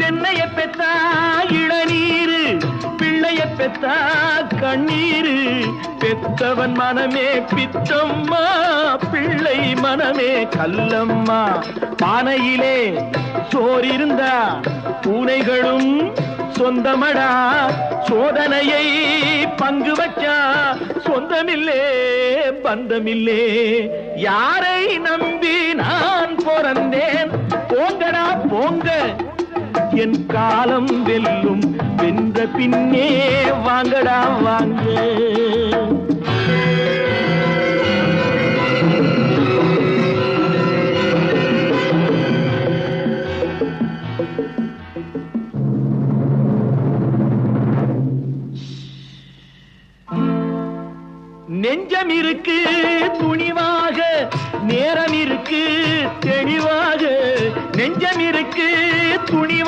பெண்ணைய பெத்தா இளநீரு, பிள்ளைய பெத்தா கண்ணீரு. பெத்தவன் மனமே பித்தம்மா, பிள்ளை மனமே கல்லம்மா. பானையிலே சோறிருந்தா பூனைகளும் சொந்தமடா. சோதனையை பங்கு வச்சா சொந்தமில்லே பந்தமில்லே. யாரை நம்பி நான் பிறந்தேன்? போங்கடா போங்க, என் காலம் வெல்லும். வென்ற பின்னே வாங்கடா வாங்க. நெஞ்சம் இருக்கு துணிவாக, நேரம் இருக்கு தெளிவாக. நெஞ்சம் இருக்கு துணிவாக.